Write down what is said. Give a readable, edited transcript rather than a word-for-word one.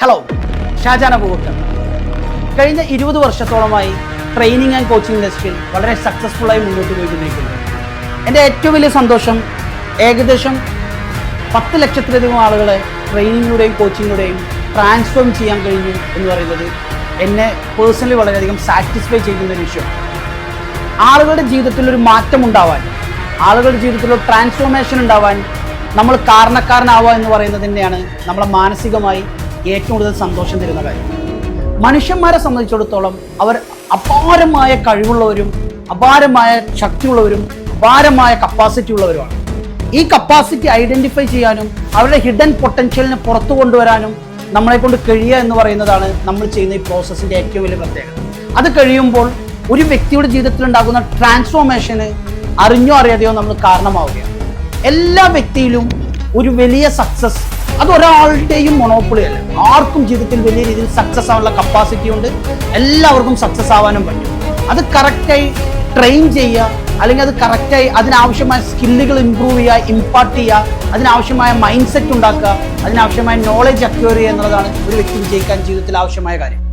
Hello, Shajan Abubakar. കഴിഞ്ഞ 20 വർഷത്തോളമായി training and coaching ഇൻഡസ്ട്രിയിൽ വളരെ സക്സസ്ഫുള്ളായി മുന്നോട്ട് പോയിക്കൊണ്ടിരിക്കുന്നു. എൻ്റെ ഏറ്റവും വലിയ സന്തോഷം ഏകദേശം 10 ലക്ഷത്തിലധികം ആളുകളെ ട്രെയിനിങ്ങിലൂടെയും കോച്ചിങ്ങിലൂടെയും ട്രാൻസ്ഫോം ചെയ്യാൻ കഴിഞ്ഞു എന്ന് പറയുന്നത് എന്നെ പേഴ്സണലി വളരെയധികം സാറ്റിസ്ഫൈ ചെയ്യുന്ന ഒരു വിഷയമാണ്. ആളുകളുടെ ജീവിതത്തിൽ ഒരു മാറ്റം ഉണ്ടാവാൻ, ആളുകളുടെ ജീവിതത്തിൽ ഒരു ട്രാൻസ്ഫോർമേഷൻ ഉണ്ടാവാൻ നമ്മൾ കാരണക്കാരനാവുക എന്ന് പറയുന്നത് തന്നെയാണ് നമ്മളെ മാനസികമായി ഏറ്റവും കൂടുതൽ സന്തോഷം തരുന്ന കാര്യം. മനുഷ്യന്മാരെ സംബന്ധിച്ചിടത്തോളം അവർ അപാരമായ കഴിവുള്ളവരും അപാരമായ ശക്തിയുള്ളവരും അപാരമായ കപ്പാസിറ്റി ഉള്ളവരുമാണ്. ഈ കപ്പാസിറ്റി ഐഡൻറ്റിഫൈ ചെയ്യാനും അവരുടെ ഹിഡൻ പൊട്ടൻഷ്യലിനെ പുറത്തു കൊണ്ടുവരാനും നമ്മളെ കൊണ്ട് കഴിയുക എന്ന് പറയുന്നതാണ് നമ്മൾ ചെയ്യുന്ന ഈ പ്രോസസ്സിൻ്റെ ഏറ്റവും വലിയ പ്രത്യേകത. അത് കഴിയുമ്പോൾ ഒരു വ്യക്തിയുടെ ജീവിതത്തിൽ ഉണ്ടാകുന്ന ട്രാൻസ്ഫോർമേഷന് അറിഞ്ഞോ അറിയാതെയോ നമ്മൾ കാരണമാവുകയാണ്. എല്ലാ വ്യക്തിയിലും ഒരു വലിയ സക്സസ്, അത് ഒരാളുടെയും മൊണോപ്പൊളി അല്ല. ആർക്കും ജീവിതത്തിൽ വലിയ രീതിയിൽ സക്സസ് ആവാനുള്ള കപ്പാസിറ്റി ഉണ്ട്. എല്ലാവർക്കും സക്സസ് ആവാനും പറ്റും. അത് കറക്റ്റായി ട്രെയിൻ ചെയ്യുക, അല്ലെങ്കിൽ അത് കറക്റ്റായി അതിനാവശ്യമായ സ്കില്ലുകൾ ഇമ്പ്രൂവ് ചെയ്യുക, ഇമ്പാർട്ട് ചെയ്യുക, അതിനാവശ്യമായ മൈൻഡ് സെറ്റ് ഉണ്ടാക്കുക, അതിനാവശ്യമായ നോളജ് അക്വയർ ചെയ്യുക എന്നുള്ളതാണ് ഒരു വ്യക്തി വിജയിക്കാൻ ജീവിതത്തിൽ ആവശ്യമായ കാര്യം.